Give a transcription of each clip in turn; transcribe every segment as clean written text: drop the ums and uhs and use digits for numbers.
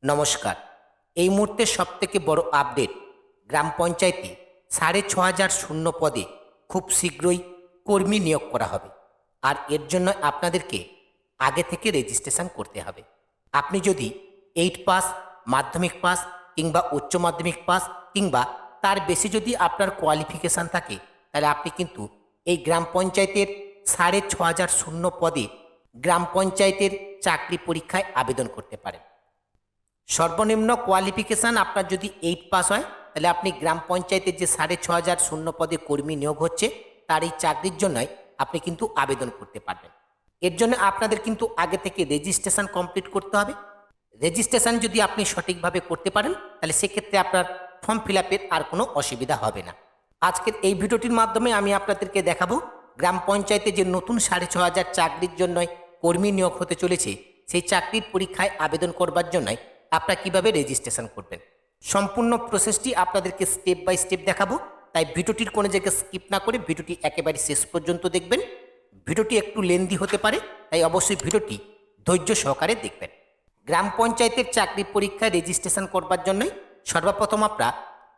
নমস্কার। এই মুহূর্তে সবথেকে বড় আপডেট, গ্রাম পঞ্চায়েতে ৬,৫০০ শূন্য পদে খুব শীঘ্রই কর্মী নিয়োগ করা হবে। আর এর জন্য আপনাদেরকে আগে থেকে রেজিস্ট্রেশন করতে হবে। আপনি যদি 8 পাস, মাধ্যমিক পাস কিংবা উচ্চ মাধ্যমিক পাস কিংবা তার বেশি যদি আপনার কোয়ালিফিকেশান থাকে, তাহলে আপনি কিন্তু এই গ্রাম পঞ্চায়েতের ৬,৫০০ শূন্য পদে গ্রাম পঞ্চায়েতের চাকরি পরীক্ষায় আবেদন করতে পারেন। সর্বনিম্ন কোয়ালিফিকেশান আপনার যদি 8 পাস হয়, তাহলে আপনি গ্রাম পঞ্চায়েতের যে ৬,৫০০ শূন্য পদে কর্মী নিয়োগ হচ্ছে তার এই চাকরির জন্যই আপনি কিন্তু আবেদন করতে পারবেন। এর জন্য আপনাদের কিন্তু আগে থেকে রেজিস্ট্রেশন কমপ্লিট করতে হবে। রেজিস্ট্রেশন যদি আপনি সঠিকভাবে করতে পারেন, তাহলে সেক্ষেত্রে আপনার ফর্ম ফিল আপের আর কোনো অসুবিধা হবে না। আজকের এই ভিডিওটির মাধ্যমে আমি আপনাদেরকে দেখাবো গ্রাম পঞ্চায়েতে যে নতুন ৬,৫০০ চাকরির জন্য কর্মী নিয়োগ হতে চলেছে, সেই চাকরির পরীক্ষায় আবেদন করবার জন্যই আপনারা কীভাবে রেজিস্ট্রেশন করবেন। সম্পূর্ণ প্রসেসটি আপনাদেরকে স্টেপ বাই স্টেপ দেখাবো, তাই ভিডিওটির কোনো জায়গায় স্কিপ না করে ভিডিওটি একেবারে শেষ পর্যন্ত দেখবেন। ভিডিওটি একটু লেন্দি হতে পারে, তাই অবশ্যই ভিডিওটি ধৈর্য সহকারে দেখবেন। গ্রাম পঞ্চায়েতের চাকরি পরীক্ষায় রেজিস্ট্রেশন করবার জন্যই সর্বপ্রথম আপনারা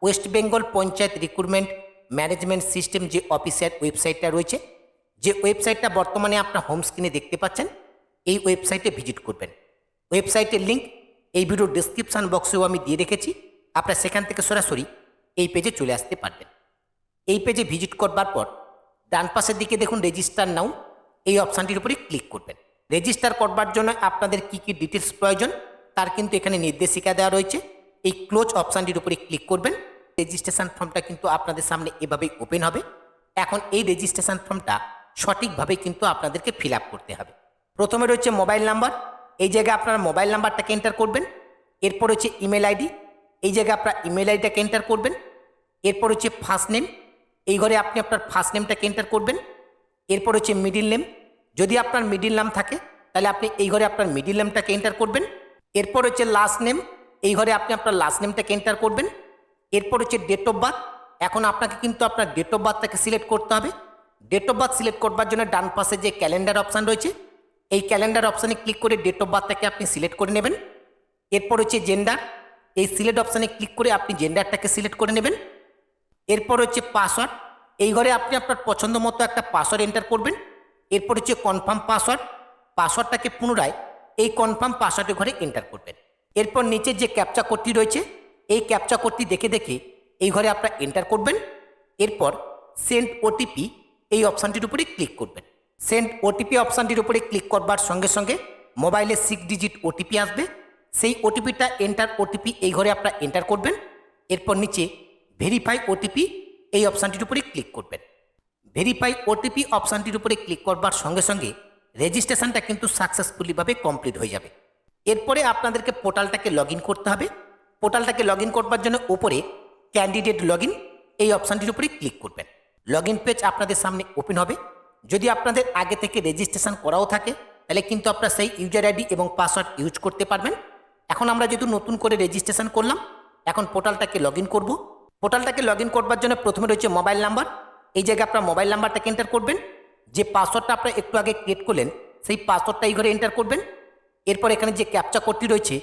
West Bengal panchayat recruitment management system যে অফিসিয়াল ওয়েবসাইটটা রয়েছে, যে ওয়েবসাইটটা বর্তমানে আপনার হোম স্ক্রিনে দেখতে পাচ্ছেন, এই ওয়েবসাইটে ভিজিট করবেন। ওয়েবসাইটের লিঙ্ক এই ভিডিওর ডেসক্রিপশান বক্সেও আমি দিয়ে রেখেছি, আপনারা সেখান থেকে সরাসরি এই পেজে চলে আসতে পারবেন। এই পেজে ভিজিট করবার পর ডান পাশের দিকে দেখুন রেজিস্টার নাও, এই অপশানটির উপরে ক্লিক করবেন। রেজিস্টার করবার জন্য আপনাদের কী কী ডিটেলস প্রয়োজন তার কিন্তু এখানে নির্দেশিকা দেওয়া রয়েছে। এই ক্লোজ অপশানটির উপরে ক্লিক করবেন। রেজিস্ট্রেশন ফর্মটা কিন্তু আপনাদের সামনে এভাবেই ওপেন হবে। এখন এই রেজিস্ট্রেশন ফর্মটা সঠিকভাবে কিন্তু আপনাদেরকে ফিল আপ করতে হবে। প্রথমে রয়েছে মোবাইল নাম্বার, এই জায়গায় আপনারা মোবাইল নাম্বারটাকে এন্টার করবেন। এরপর হচ্ছে ইমেল আইডি, এই জায়গায় আপনার ইমেল আইডিটাকে এন্টার করবেন। এরপর হচ্ছে ফার্স্ট নেম, এই ঘরে আপনি আপনার ফার্স্ট নেমটাকে এন্টার করবেন। এরপর হচ্ছে মিডিল নেম, যদি আপনার মিডিল নাম থাকে তাহলে আপনি এই ঘরে আপনার মিডিল নেমটাকে এন্টার করবেন। এরপর হচ্ছে লাস্ট নেম, এই ঘরে আপনি আপনার লাস্ট নেমটাকে এন্টার করবেন। এরপর হচ্ছে ডেট অফ বার্থ, এখন আপনাকে কিন্তু আপনার ডেট অফ বার্থটাকে সিলেক্ট করতে হবে। ডেট অফ বার্থ সিলেক্ট করবার জন্য ডান পাশে যে ক্যালেন্ডার অপশান রয়েছে, এই ক্যালেন্ডার অপশানে ক্লিক করে ডেট অফ বার্থটাকে আপনি সিলেক্ট করে নেবেন। এরপর হচ্ছে জেন্ডার, এই সিলেক্ট অপশানে ক্লিক করে আপনি জেন্ডারটাকে সিলেক্ট করে নেবেন। এরপর হচ্ছে পাসওয়ার্ড, এই ঘরে আপনি আপনার পছন্দ মতো একটা পাসওয়ার্ড এন্টার করবেন। এরপর হচ্ছে কনফার্ম পাসওয়ার্ড, পাসওয়ার্ডটাকে পুনরায় এই কনফার্ম পাসওয়ার্ডের ঘরে এন্টার করবেন। এরপর নিচে যে ক্যাপচা কোডটি রয়েছে, এই ক্যাপচা কোডটি দেখে দেখে এই ঘরে আপনারা এন্টার করবেন। এরপর সেন্ড ওটিপি, এই অপশানটির উপরে ক্লিক করবেন। সেন্ড ওটিপি অপশানটির উপরে ক্লিক করবার সঙ্গে সঙ্গে মোবাইলে 6 ডিজিট ওটিপি আসবে, সেই ওটিপিটা এন্টার ওটিপি এই ঘরে আপনারা এন্টার করবেন। এরপর নিচে ভেরিফাই ওটিপি, এই অপশানটির উপরে ক্লিক করবেন। ভেরিফাই ওটিপি অপশানটির উপরে ক্লিক করবার সঙ্গে সঙ্গে রেজিস্ট্রেশনটা কিন্তু সাকসেসফুলিভাবে কমপ্লিট হয়ে যাবে। এরপরে আপনাদেরকে পোর্টালটাকে লগ ইন করতে হবে। পোর্টালটাকে লগ ইন করবার জন্য উপরে ক্যান্ডিডেট লগ ইন, এই অপশানটির উপরে ক্লিক করবেন। লগ ইন পেজ আপনাদের সামনে ওপেন হবে। যদি আপনাদের আগে থেকে রেজিস্ট্রেশন করাও থাকে, তাহলে কিন্তু আপনারা সেই ইউজার আইডি এবং পাসওয়ার্ড ইউজ করতে পারবেন। এখন আমরা যেহেতু নতুন করে রেজিস্ট্রেশন করলাম, এখন পোর্টালটাকে লগ ইন করবো। পোর্টালটাকে লগ ইন করবার জন্য প্রথমে রয়েছে মোবাইল নাম্বার, এই জায়গায় আপনার মোবাইল নাম্বারটাকে এন্টার করবেন। যে পাসওয়ার্ডটা আপনারা একটু আগে ক্রিয়েট করলেন, সেই পাসওয়ার্ডটা এই ঘরে এন্টার করবেন। এরপর এখানে যে ক্যাপচা কোডটি রয়েছে,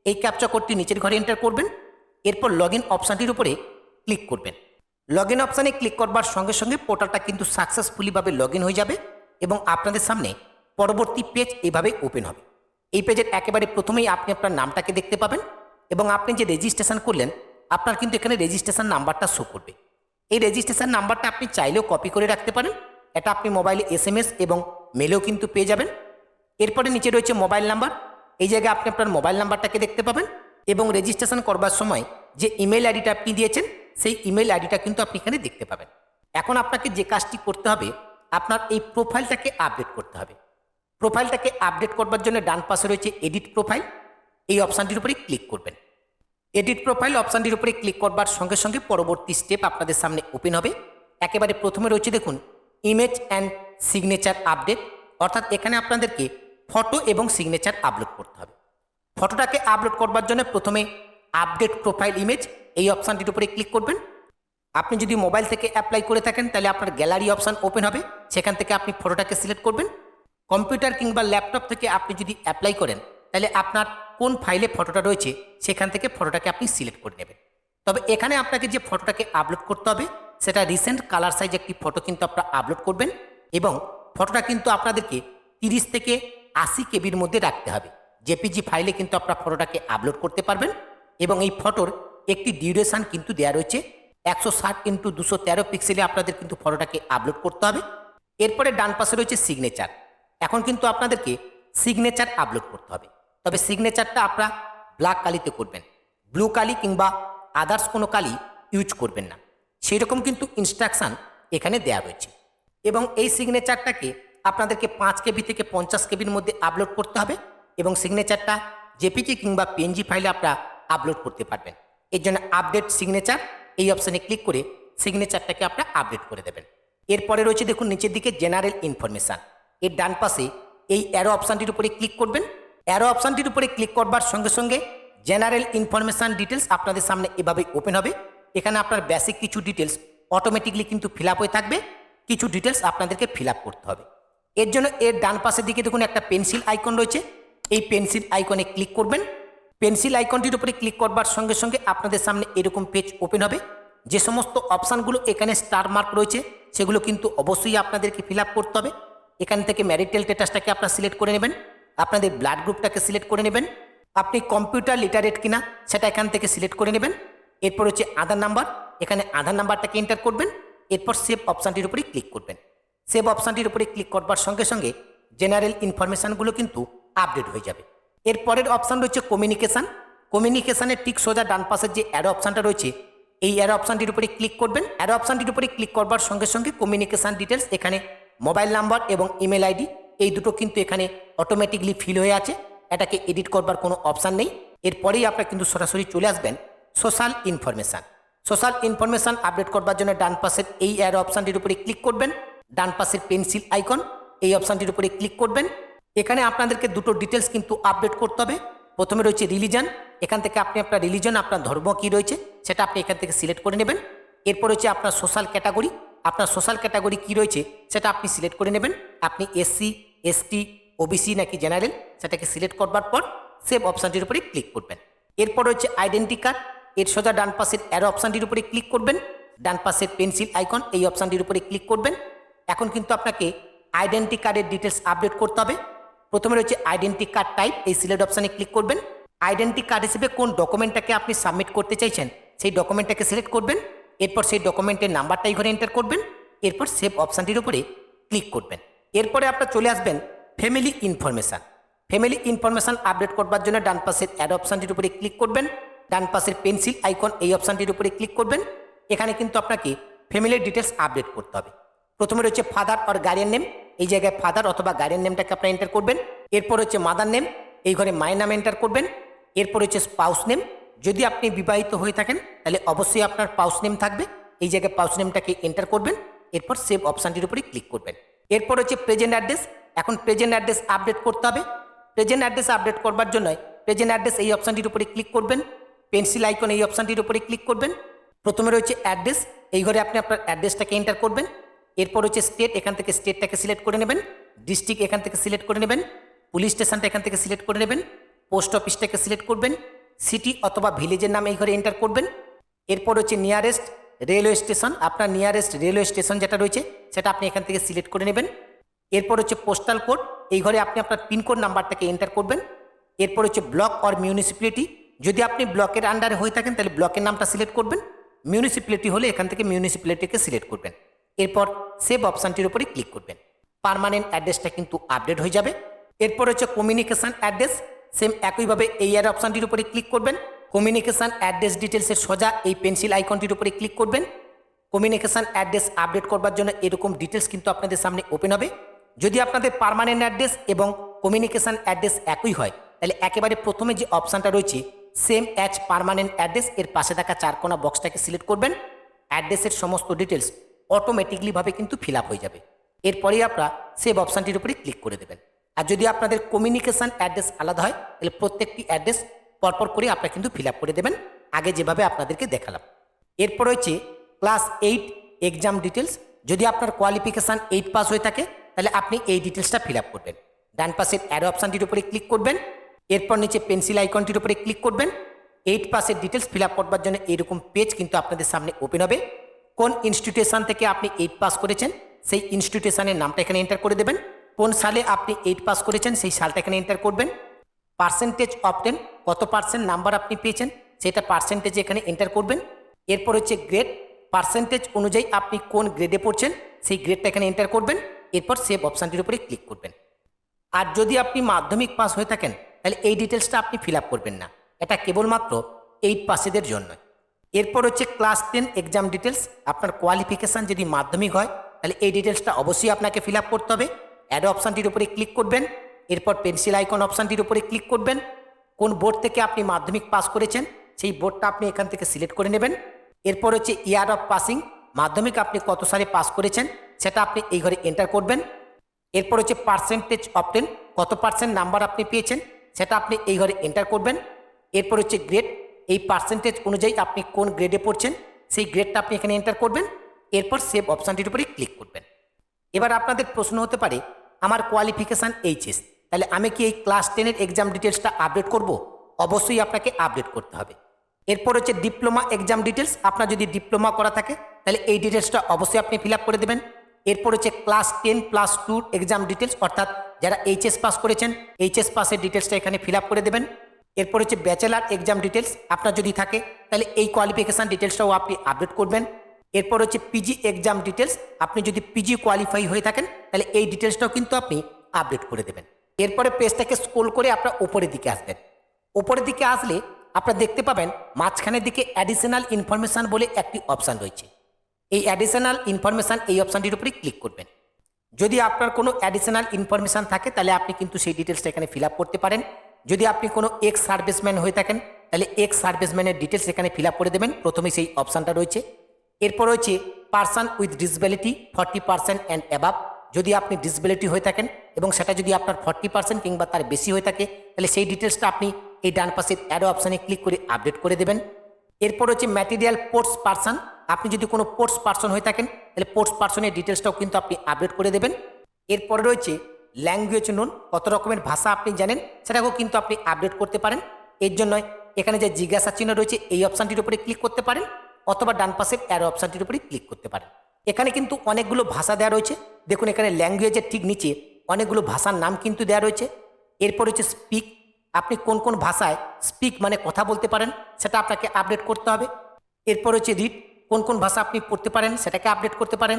এই ক্যাপচা কোডটি নিচের ঘরে এন্টার করবেন। এরপর লগ ইন অপশানটির উপরে ক্লিক করবেন। লগ ইন অপশানে ক্লিক করবার সঙ্গে সঙ্গে পোর্টালটা কিন্তু সাকসেসফুলিভাবে লগ ইন হয়ে যাবে এবং আপনাদের সামনে পরবর্তী পেজ এভাবে ওপেন হবে। এই পেজের একেবারে প্রথমেই আপনি আপনার নামটাকে দেখতে পাবেন এবং আপনি যে রেজিস্ট্রেশন করলেন আপনার কিন্তু এখানে রেজিস্ট্রেশন নাম্বারটা শো করবে। এই রেজিস্ট্রেশন নাম্বারটা আপনি চাইলেও কপি করে রাখতে পারেন, এটা আপনি মোবাইলে SMS এবং মেলেও কিন্তু পেয়ে যাবেন। এরপরে নিচে রয়েছে মোবাইল নাম্বার, এই জায়গায় আপনি আপনার মোবাইল নাম্বারটাকে দেখতে পাবেন এবং রেজিস্ট্রেশন করবার সময় যে ইমেল আইডিটা আপনি দিয়েছেন, সেই ইমেল আইডিটা কিন্তু আপনি এখানে দেখতে পাবেন। এখন আপনাকে যে কাজটি করতে হবে, আপনার এই প্রোফাইলটাকে আপডেট করতে হবে। প্রোফাইলটাকে আপডেট করবার জন্য ডান পাশে রয়েছে এডিট প্রোফাইল, এই অপশানটির উপরে ক্লিক করবেন। এডিট প্রোফাইল অপশানটির উপরে ক্লিক করবার সঙ্গে সঙ্গে পরবর্তী স্টেপ আপনাদের সামনে ওপেন হবে। একেবারে প্রথমে রয়েছে দেখুন ইমেজ অ্যান্ড সিগনেচার আপডেট, অর্থাৎ এখানে আপনাদেরকে ফটো এবং সিগনেচার আপলোড করতে হবে। ফটোটাকে আপলোড করবার জন্য প্রথমে আপডেট প্রোফাইল ইমেজ, এই অপশানটির উপরে ক্লিক করবেন। আপনি যদি মোবাইল থেকে অ্যাপ্লাই করে থাকেন তাহলে আপনার গ্যালারি অপশান ওপেন হবে, সেখান থেকে আপনি ফটোটাকে সিলেক্ট করবেন। কম্পিউটার কিংবা ল্যাপটপ থেকে আপনি যদি অ্যাপ্লাই করেন তাহলে আপনার কোন ফাইলে ফটোটা রয়েছে সেখান থেকে ফটোটাকে আপনি সিলেক্ট করে নেবেন। তবে এখানে আপনাকে যে ফটোটাকে আপলোড করতে হবে সেটা রিসেন্ট কালার সাইজ একটি ফটো কিন্তু আপনারা আপলোড করবেন এবং ফটোটা কিন্তু আপনাদেরকে 30 থেকে 80 কেবির মধ্যে রাখতে হবে। জেপিজি ফাইলে কিন্তু আপনারা ফটোটাকে আপলোড করতে পারবেন এবং এই ফটোর একটি ডিউরেশন কিন্তু দেওয়া রয়েছে 160x213 পিক্সেলে আপনাদের কিন্তু ফটোটাকে আপলোড করতে হবে। এরপরে ডান পাশে রয়েছে সিগনেচার। এখন কিন্তু আপনাদেরকে সিগনেচার আপলোড করতে হবে, তবে সিগনেচারটা আপনারা ব্ল্যাক কালিতে করবেন, ব্লু কালি কিংবা আদার্স কোনো কালি ইউজ করবেন না, সেই রকম কিন্তু ইনস্ট্রাকশান এখানে দেওয়া রয়েছে। এবং এই সিগনেচারটাকে আপনাদেরকে 5 কেবি থেকে 50 কেবির মধ্যে আপলোড করতে হবে এবং সিগনেচারটা জেপিজি কিংবা পিএনজি ফাইলে আপনারা আপলোড করতে পারবেন। এর জন্য আপডেট সিগনেচার এই অপশানে ক্লিক করে সিগনেচারটাকে আপনারা আপডেট করে দেবেন। এরপরে রয়েছে দেখুন নিচের দিকে জেনারেল ইনফরমেশান, এর ডান পাশে এই অ্যারো অপশানটির উপরে ক্লিক করবেন। অ্যারো অপশানটির উপরে ক্লিক করবার সঙ্গে সঙ্গে জেনারেল ইনফরমেশান ডিটেলস আপনাদের সামনে এভাবে ওপেন হবে। এখানে আপনার বেসিক কিছু ডিটেলস অটোমেটিকলি কিন্তু ফিল আপ হয়ে থাকবে, কিছু ডিটেলস আপনাদেরকে ফিল আপ করতে হবে। এর জন্য এর ডান পাশের দিকে দেখুন একটা পেন্সিল আইকন রয়েছে, এই পেন্সিল আইকনে ক্লিক করবেন। পেন্সিল আইকনটির উপরে ক্লিক করবার সঙ্গে সঙ্গে আপনাদের সামনে এরকম পেজ ওপেন হবে। যে সমস্ত অপশানগুলো এখানে স্টার মার্ক রয়েছে সেগুলো কিন্তু অবশ্যই আপনাদেরকে ফিল আপ করতে হবে। এখান থেকে ম্যারিটাল স্ট্যাটাসটাকে আপনারা সিলেক্ট করে নেবেন, আপনাদের ব্লাড গ্রুপটাকে সিলেক্ট করে নেবেন, আপনি কম্পিউটার লিটারেট কিনা সেটা এখান থেকে সিলেক্ট করে নেবেন। এরপর হচ্ছে আধার নাম্বার, এখানে আধার নাম্বারটাকে এন্টার করবেন। এরপর সেভ অপশানটির উপরে ক্লিক করবেন। সেভ অপশানটির উপরে ক্লিক করবার সঙ্গে সঙ্গে জেনারেল ইনফরমেশানগুলো কিন্তু আপডেট হয়ে যাবে। এর পরের অপশান রয়েছে কমিউনিকেশান। কমিউনিকেশানের ঠিক সোজা ডান পাশের যে অ্যারো অপশানটা রয়েছে এই অ্যারো অপশানটির উপরে ক্লিক করবেন। অ্যারো অপশানটির উপরে ক্লিক করবার সঙ্গে সঙ্গে কমিউনিকেশান ডিটেলস, এখানে মোবাইল নাম্বার এবং ইমেল আইডি এই দুটো কিন্তু এখানে অটোমেটিকলি ফিল হয়ে আছে, এটাকে এডিট করবার কোনো অপশান নেই। এরপরেই আপনারা কিন্তু সরাসরি চলে আসবেন social information. Social information update করবার জন্য ডান পাশের এই অ্যারো অপশানটির উপরে ক্লিক করবেন, ডান পাশের পেন্সিল আইকন এই অপশানটির উপরে ক্লিক করবেন। এখানে আপনাদেরকে দুটো ডিটেলস কিন্তু আপডেট করতে হবে। প্রথমে রয়েছে রিলিজন, এখান থেকে আপনি আপনার রিলিজন, আপনার ধর্ম কী রয়েছে সেটা আপনি এখান থেকে সিলেক্ট করে নেবেন। এরপর হচ্ছে আপনার সোশ্যাল ক্যাটাগরি, আপনার সোশ্যাল ক্যাটাগরি কী রয়েছে সেটা আপনি সিলেক্ট করে নেবেন। আপনি এসসি, এসটি, ওবিসি নাকি জেনারেল সেটাকে সিলেক্ট করবার পর সেভ অপশানটির উপরে ক্লিক করবেন। এরপর হচ্ছে আইডেন্টি কার্ড, এর সোজা ডান পাশের অ্যারো অপশানটির উপরে ক্লিক করবেন, ডান পাশের পেন্সিল আইকন এই অপশানটির উপরে ক্লিক করবেন। এখন কিন্তু আপনাকে আইডেন্টি কার্ডের ডিটেলস আপডেট করতে হবে। প্রথমে রয়েছে আইডেন্টি কার্ড টাইপ, এই সিলেক্ট অপশানে ক্লিক করবেন। আইডেন্টি কার্ড হিসেবে কোন ডকুমেন্টটাকে আপনি সাবমিট করতে চাইছেন সেই ডকুমেন্টটাকে সিলেক্ট করবেন। এরপর সেই ডকুমেন্টের নাম্বারটাই ঘরে এন্টার করবেন। এরপর সেভ অপশানটির উপরে ক্লিক করবেন। এরপরে আপনার চলে আসবেন family information. Family information update করবার জন্য ডান পাশের অ্যাড অপশানটির উপরে ক্লিক করবেন, ডান পাশের পেন্সিল আইকন এই অপশানটির উপরে ক্লিক করবেন। এখানে কিন্তু আপনাকে ফ্যামিলির ডিটেলস আপডেট করতে হবে। প্রথমে রয়েছে ফাদার আর গার্ডিয়ান নেম, এই জায়গায় ফাদার অথবা গার্ডিয়ান নেমটাকে আপনারা এন্টার করবেন। এরপর হচ্ছে মাদার নেম, এই ঘরে মায়ের নাম এন্টার করবেন। এরপর হচ্ছে স্পাউস নেম, যদি আপনি বিবাহিত হয়ে থাকেন তাহলে অবশ্যই আপনার পাউস নেম থাকবে, এই জায়গায় পাউস নেমটাকে এন্টার করবেন। এরপর সেভ অপশানটির উপরে ক্লিক করবেন। এরপর হচ্ছে প্রেজেন্ট অ্যাড্রেস, এখন প্রেজেন্ট অ্যাড্রেস আপডেট করতে হবে। প্রেজেন্ট অ্যাড্রেস আপডেট করবার জন্য প্রেজেন্ট অ্যাড্রেস এই অপশানটির উপরে ক্লিক করবেন, পেন্সিল আইকন এই অপশানটির উপরে ক্লিক করবেন। প্রথমে রয়েছে অ্যাড্রেস, এই ঘরে আপনি আপনার অ্যাড্রেসটাকে এন্টার করবেন। এরপর হচ্ছে স্টেট, এখান থেকে স্টেটটাকে সিলেক্ট করে নেবেন। ডিস্ট্রিক্ট এখান থেকে সিলেক্ট করে নেবেন। পুলিশ স্টেশনটা এখান থেকে সিলেক্ট করে নেবেন। পোস্ট অফিসটাকে সিলেক্ট করবেন। সিটি অথবা ভিলেজের নাম এই ঘরে এন্টার করবেন। এরপর হচ্ছে নিয়ারেস্ট রেলওয়ে স্টেশন, আপনার নিয়ারেস্ট রেলওয়ে স্টেশন যেটা রয়েছে সেটা আপনি এখান থেকে সিলেক্ট করে নেবেন। এরপর হচ্ছে পোস্টাল কোড, এই ঘরে আপনি আপনার পিনকোড নাম্বারটাকে এন্টার করবেন। এরপর হচ্ছে ব্লক অর মিউনিসিপ্যালিটি, যদি আপনি ব্লকের আন্ডারে হয়ে থাকেন তাহলে ব্লকের নামটা সিলেক্ট করবেন, মিউনিসিপ্যালিটি হলে এখান থেকে মিউনিসিপ্যালিটিকে সিলেক্ট করবেন। এরপর সেভ অপশানটির উপরে ক্লিক করবেন। পার্মানেন্ট অ্যাড্রেসটা কিন্তু আপডেট হয়ে যাবে। এরপর হচ্ছে কমিউনিকেশান অ্যাড্রেস, সেম একইভাবে এই এর অপশানটির উপরে ক্লিক করবেন। কমিউনিকেশান অ্যাড্রেস ডিটেলসের সোজা এই পেন্সিল আইকনটির উপরে ক্লিক করবেন। কমিউনিকেশান অ্যাড্রেস আপডেট করবার জন্য এরকম ডিটেলস কিন্তু আপনাদের সামনে ওপেন হবে। যদি আপনাদের পার্মানেন্ট অ্যাড্রেস এবং কমিউনিকেশান অ্যাড্রেস একই হয় তাহলে একেবারে প্রথমে যে অপশানটা রয়েছে সেম অ্যাজ পার্মানেন্ট অ্যাড্রেস, এর পাশে থাকা চারকোনা বক্সটাকে সিলেক্ট করবেন। অ্যাড্রেসের সমস্ত ডিটেলস অটোমেটিকলিভাবে কিন্তু ফিল আপ হয়ে যাবে। এরপরেই আপনারা সেভ অপশানটির উপরে ক্লিক করে দেবেন। আর যদি আপনাদের কমিউনিকেশান অ্যাড্রেস আলাদা হয় তাহলে প্রত্যেকটি অ্যাড্রেস পরপর করে আপনারা কিন্তু ফিল আপ করে দেবেন, আগে যেভাবে আপনাদেরকে দেখালাম। এরপর হচ্ছে ক্লাস 8 এক্সাম ডিটেলস, যদি আপনার কোয়ালিফিকেশান 8 পাস হয়ে থাকে তাহলে আপনি এই ডিটেলসটা ফিল আপ করবেন। ডান পাশের অ্যারো অপশানটির উপরে ক্লিক করবেন। এরপর নিচে পেন্সিল আইকনটির উপরে ক্লিক করবেন। 8 পাসের ডিটেলস ফিল আপ করবার জন্য এইরকম পেজ কিন্তু আপনাদের সামনে ওপেন হবে। কোন ইনস্টিটিউশন থেকে আপনি 8 পাস করেছেন সেই ইনস্টিটিউশনের নামটা এখানে এন্টার করে দেবেন। কোন সালে আপনি 8 পাস করেছেন সেই সালটা এখানে এন্টার করবেন। পার্সেন্টেজ অফ 10, কত পার্সেন্ট নাম্বার আপনি পেয়েছেন সেটা পার্সেন্টেজ এখানে এন্টার করবেন। এরপর হচ্ছে গ্রেড, পার্সেন্টেজ অনুযায়ী আপনি কোন গ্রেডে পড়ছেন সেই গ্রেডটা এখানে এন্টার করবেন। এরপর সেভ অপশানটির উপরে ক্লিক করবেন। আর যদি আপনি মাধ্যমিক পাস হয়ে থাকেন তাহলে এই ডিটেলসটা আপনি ফিল আপ করবেন না, এটা কেবলমাত্র 8 পাসেদের জন্য। এরপর হচ্ছে ক্লাস 10 এক্সাম ডিটেলস, আপনার কোয়ালিফিকেশান যদি মাধ্যমিক হয় তাহলে এই ডিটেলসটা অবশ্যই আপনাকে ফিল আপ করতে হবে। অ্যাড অপশানটির উপরে ক্লিক করবেন। এরপর পেন্সিল আইকন অপশানটির উপরে ক্লিক করবেন। কোন বোর্ড থেকে আপনি মাধ্যমিক পাস করেছেন সেই বোর্ডটা আপনি এখান থেকে সিলেক্ট করে নেবেন। এরপর হচ্ছে ইয়ার অফ পাসিং, মাধ্যমিক আপনি কত সালে পাস করেছেন সেটা আপনি এই ঘরে এন্টার করবেন। এরপর হচ্ছে পার্সেন্টেজ অফ 10, কত পার্সেন্ট নাম্বার আপনি পেয়েছেন সেটা আপনি এই ঘরে এন্টার করবেন। এরপর হচ্ছে গ্রেড, এই পার্সেন্টেজ অনুযায়ী আপনি কোন গ্রেডে পড়ছেন সেই গ্রেডটা আপনি এখানে এন্টার করবেন। এরপর সেভ অপশানটির উপরে ক্লিক করবেন। এবার আপনাদের প্রশ্ন হতে পারে আমার কোয়ালিফিকেশান এইচএস, তাহলে আমি কি এই ক্লাস 10-এর এক্সাম ডিটেলসটা আপডেট করব? অবশ্যই আপনাকে আপডেট করতে হবে। এরপর হচ্ছে ডিপ্লোমা এক্সাম ডিটেলস, আপনার যদি ডিপ্লোমা করা থাকে তাহলে এই ডিটেলসটা অবশ্যই আপনি ফিল আপ করে দেবেন। এরপর হচ্ছে ক্লাস 10+2 এক্সাম ডিটেলস, অর্থাৎ যারা এইচএস পাস করেছেন এইচএস পাসের ডিটেলসটা এখানে ফিল আপ করে দেবেন। এরপর হচ্ছে ব্যাচেলার এক্সাম ডিটেলস, আপনার যদি থাকে তাহলে এই কোয়ালিফিকেশান ডিটেলসটাও আপনি আপডেট করবেন। এরপর হচ্ছে পিজি এক্সাম ডিটেলস, আপনি যদি পিজি কোয়ালিফাই হয়ে থাকেন তাহলে এই ডিটেলসটাও কিন্তু আপনি আপডেট করে দেবেন। এরপরে পেজটাকে স্ক্রল করে আপনার উপরের দিকে আসবেন। উপরের দিকে আসলে আপনারা দেখতে পাবেন মাঝখানের দিকে অ্যাডিশনাল ইনফরমেশান বলে একটি অপশান রয়েছে। এই অ্যাডিশনাল ইনফরমেশান এই অপশানটির উপরে ক্লিক করবেন। যদি আপনার কোনো অ্যাডিশনাল ইনফরমেশান থাকে তাহলে আপনি কিন্তু সেই ডিটেলসটা এখানে ফিল আপ করতে পারেন। যদি আপনি কোনো এক্স সার্ভিসম্যান হয়ে থাকেন তাহলে এক্স সার্ভিসম্যানের ডিটেলস এখানে ফিল আপ করে দেবেন। প্রথমে সেই অপশানটা রয়েছে। এরপর রয়েছে person with disability 40% and above, যদি আপনি ডিসেবিলিটি হয়ে থাকেন এবং সেটা যদি আপনার 40% কিংবা তার বেশি হয়ে থাকে তাহলে সেই ডিটেলসটা আপনি এই ডান পাশের অ্যারো অপশানে ক্লিক করে আপডেট করে দেবেন। এরপর হচ্ছে ম্যাটেরিয়াল পোর্টস পার্সন, আপনি যদি কোনো পোর্টস পার্সন হয়ে থাকেন তাহলে পোর্টস পার্সনের ডিটেলসটাও কিন্তু আপনি আপডেট করে দেবেন। এরপরে রয়েছে ল্যাঙ্গুয়েজ নোন, কত রকমের ভাষা আপনি জানেন সেটাকেও কিন্তু আপনি আপডেট করতে পারেন। এর জন্য এখানে যে জিজ্ঞাসা চিহ্ন রয়েছে এই অপশানটির উপরে ক্লিক করতে পারেন, অথবা ডান পাশের অ্যারো অপশানটির উপরে ক্লিক করতে পারেন। এখানে কিন্তু অনেকগুলো ভাষা দেওয়া রয়েছে, দেখুন এখানে ল্যাঙ্গুয়েজের ঠিক নিচে অনেকগুলো ভাষার নাম কিন্তু দেওয়া রয়েছে। এরপর হচ্ছে স্পিক, আপনি কোন কোন ভাষায় স্পিক মানে কথা বলতে পারেন সেটা আপনাকে আপডেট করতে হবে। এরপর হচ্ছে রিড, কোন কোন ভাষা আপনি পড়তে পারেন সেটাকে আপডেট করতে পারেন।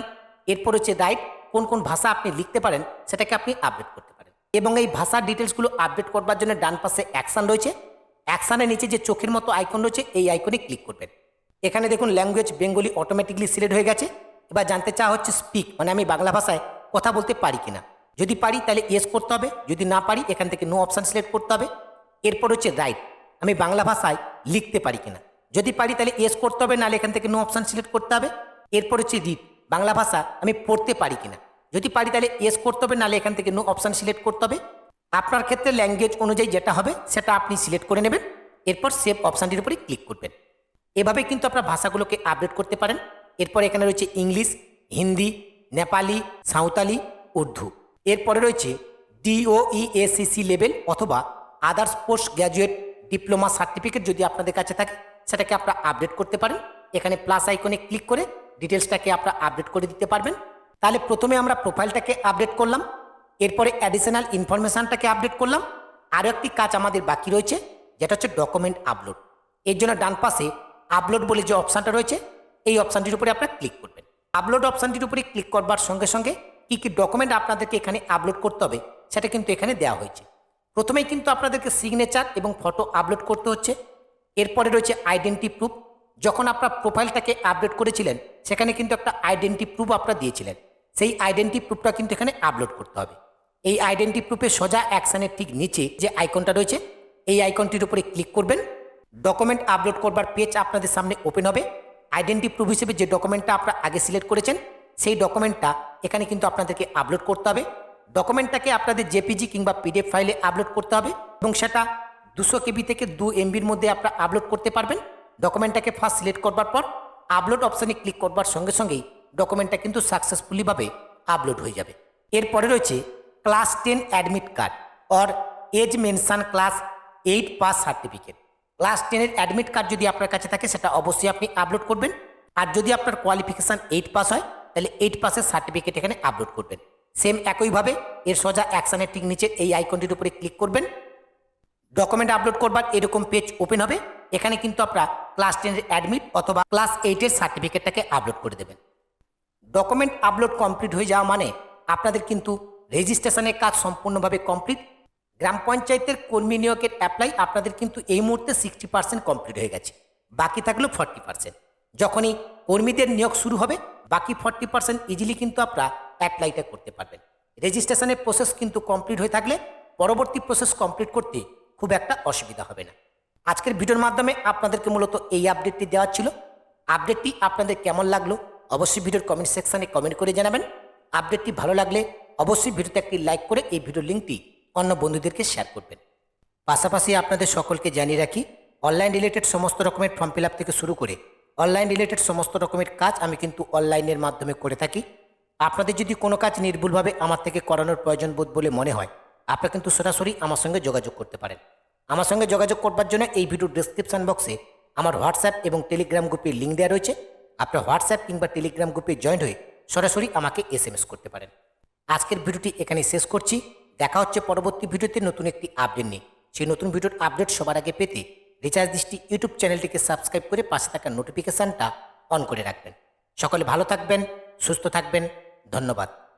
এরপর হচ্ছে রাইট, কোন কোন ভাষা আপনি লিখতে পারেন সেটাকে আপনি আপডেট করতে পারেন। এবং এই ভাষার ডিটেলসগুলো আপডেট করবার জন্য ডান পাশে অ্যাকশান রয়েছে, অ্যাকশানের নিচে যে চোখের মতো আইকন রয়েছে এই আইকনে ক্লিক করবেন। এখানে দেখুন ল্যাঙ্গুয়েজ বেঙ্গলি অটোমেটিকলি সিলেক্ট হয়ে গেছে। এবার জানতে চাওয়া হচ্ছে স্পিক মানে আমি বাংলা ভাষায় কথা বলতে পারি কিনা, যদি পারি তাহলে ইয়েস করতে হবে, যদি না পারি এখান থেকে নো অপশান সিলেক্ট করতে হবে। এরপর হচ্ছে রাইট, আমি বাংলা ভাষায় লিখতে পারি কিনা, যদি পারি তাহলে ইয়েস করতে হবে, নাহলে এখান থেকে নো অপশান সিলেক্ট করতে হবে। এরপর হচ্ছে রিড, বাংলা ভাষা আমি পড়তে পারি কিনা, যদি পারি তাহলে ইয়েস করতে হবে, নাহলে এখান থেকে নো অপশান সিলেক্ট করতে হবে। আপনার ক্ষেত্রে ল্যাঙ্গুয়েজ অনুযায়ী যেটা হবে সেটা আপনি সিলেক্ট করে নেবেন। এরপর সেভ অপশানটির উপরে ক্লিক করবেন। এভাবে কিন্তু আপনার ভাষাগুলোকে আপডেট করতে পারেন। এরপর এখানে রয়েছে ইংলিশ, হিন্দি, নেপালি, সাঁওতালি, উর্দু। এরপরে রয়েছে DOEACC লেভেল অথবা others post graduate diploma certificate, যদি আপনাদের কাছে থাকে সেটাকে আপনারা আপডেট করতে পারেন। এখানে প্লাস আইকনে ক্লিক করে ডিটেলসটাকে আপনারা আপডেট করে দিতে পারবেন। তাহলে প্রথমে আমরা প্রোফাইলটাকে আপডেট করলাম, এরপরে অ্যাডিশনাল ইনফরমেশানটাকে আপডেট করলাম। আরও একটি কাজ আমাদের বাকি রয়েছে যেটা হচ্ছে ডকুমেন্ট আপলোড। এর জন্য ডান পাশে আপলোড বলে যে অপশানটা রয়েছে এই অপশানটির উপরে আপনারা ক্লিক করবেন। আপলোড অপশানটির উপরে ক্লিক করবার সঙ্গে সঙ্গে কী কী ডকুমেন্ট আপনাদেরকে এখানে আপলোড করতে হবে সেটা কিন্তু এখানে দেওয়া হয়েছে। প্রথমেই কিন্তু আপনাদেরকে সিগনেচার এবং ফটো আপলোড করতে হচ্ছে। এরপরে রয়েছে আইডেন্টি প্রুফ, যখন আপনার প্রোফাইলটাকে আপডেট করেছিলেন সেখানে কিন্তু একটা আইডেন্টি প্রুফ আপনারা দিয়েছিলেন, সেই আইডেন্টি প্রুফটা কিন্তু এখানে আপলোড করতে হবে। এই আইডেন্টি প্রুফের সোজা অ্যাকশানের ঠিক নিচে যে আইকনটা রয়েছে এই আইকনটির উপরে ক্লিক করবেন। ডকুমেন্ট আপলোড করবার পেজ আপনাদের সামনে ওপেন হবে। আইডেন্টি প্রুফ হিসেবে যে ডকুমেন্টটা আপনারা আগে সিলেক্ট করেছেন সেই ডকুমেন্টটা এখানে কিন্তু আপনাদেরকে আপলোড করতে হবে। ডকুমেন্টটাকে আপনাদের জেপিজি কিংবা পিডিএফ ফাইলে আপলোড করতে হবে এবং সেটা 200 KB থেকে 2 MBর মধ্যে আপনারা আপলোড করতে পারবেন। ডকুমেন্টটাকে ফার্স্ট সিলেক্ট করবার পর আপলোড অপশানে ক্লিক করবার সঙ্গে সঙ্গেই ডকুমেন্টটা কিন্তু সাকসেসফুলিভাবে আপলোড হয়ে যাবে। এরপরে রয়েছে class 10 admit card or as mention class 8 pass certificate. Class 10-এর অ্যাডমিট কার্ড যদি আপনার কাছে থাকে সেটা অবশ্যই আপনি আপলোড করবেন। আর যদি আপনার কোয়ালিফিকেশান 8 পাস হয় তাহলে 8 পাসের সার্টিফিকেট এখানে আপলোড করবেন। সেম একইভাবে এর সোজা অ্যাকশানের ঠিক নিচে এই আইকনটির উপরে ক্লিক করবেন। ডকুমেন্ট আপলোড করবার এরকম পেজ ওপেন হবে। এখানে কিন্তু আপনারা ক্লাস 10-এর অ্যাডমিট অথবা ক্লাস 8-এর সার্টিফিকেটটাকে আপলোড করে দেবেন। ডকুমেন্ট আপলোড কমপ্লিট হয়ে যাওয়া মানে আপনাদের কিন্তু রেজিস্ট্রেশনের কাজ সম্পূর্ণভাবে কমপ্লিট। গ্রাম পঞ্চায়েতের কর্মী নিয়োগের অ্যাপ্লাই আপনাদের কিন্তু এই মুহূর্তে 60% কমপ্লিট হয়ে গেছে, বাকি থাকলো 40%। যখনই কর্মীদের নিয়োগ শুরু হবে বাকি 40% ইজিলি কিন্তু আপনারা অ্যাপ্লাইটা করতে পারবেন। রেজিস্ট্রেশনের প্রসেস কিন্তু কমপ্লিট হয়ে থাকলে পরবর্তী প্রসেস কমপ্লিট করতে খুব একটা অসুবিধা হবে না। আজকের ভিডিওর মাধ্যমে আপনাদেরকে মূলত এই আপডেটটি দেওয়া ছিল। আপডেটটি আপনাদের কেমন লাগলো অবশ্যই ভিডিওর কমেন্ট সেকশানে কমেন্ট করে জানাবেন। আপডেটটি ভালো লাগলে অবশ্যই ভিডিওতে একটি লাইক করে এই ভিডিওর লিঙ্কটি অন্য বন্ধুদেরকে শেয়ার করবেন। পাশাপাশি আপনাদের সকলকে জানিয়ে রাখি, অনলাইন রিলেটেড সমস্ত রকমের ফর্ম ফিল আপ থেকে শুরু করে অনলাইন রিলেটেড সমস্ত রকমের কাজ আমি কিন্তু অনলাইনের মাধ্যমে করে থাকি। আপনাদের যদি কোনো কাজ নির্ভুলভাবে আমার থেকে করানোর প্রয়োজন বোধ বলে মনে হয় আপনারা কিন্তু সরাসরি আমার সঙ্গে যোগাযোগ করতে পারেন। আমার সঙ্গে যোগাযোগ করবার জন্য এই ভিডিওর ডেসক্রিপশন বক্সে আমার হোয়াটসঅ্যাপ এবং টেলিগ্রাম গ্রুপের লিঙ্ক দেওয়া রয়েছে। আপনার হোয়াটসঅ্যাপ কিংবা টেলিগ্রাম গ্রুপে জয়েন হয়ে সরাসরি আমাকে SMS করতে পারেন। আজকের ভিডিওটি এখানে শেষ করছি। দেখা হচ্ছে পরবর্তী ভিডিওতে নতুন একটি আপডেট নিয়ে। সেই নতুন ভিডিওর আপডেট সবার আগে পেতে রিচার্জ দৃষ্টি ইউটিউব চ্যানেলটিকে সাবস্ক্রাইব করে পাশে থাকা নোটিফিকেশানটা অন করে রাখবেন। সকলে ভালো থাকবেন, সুস্থ থাকবেন। ধন্যবাদ।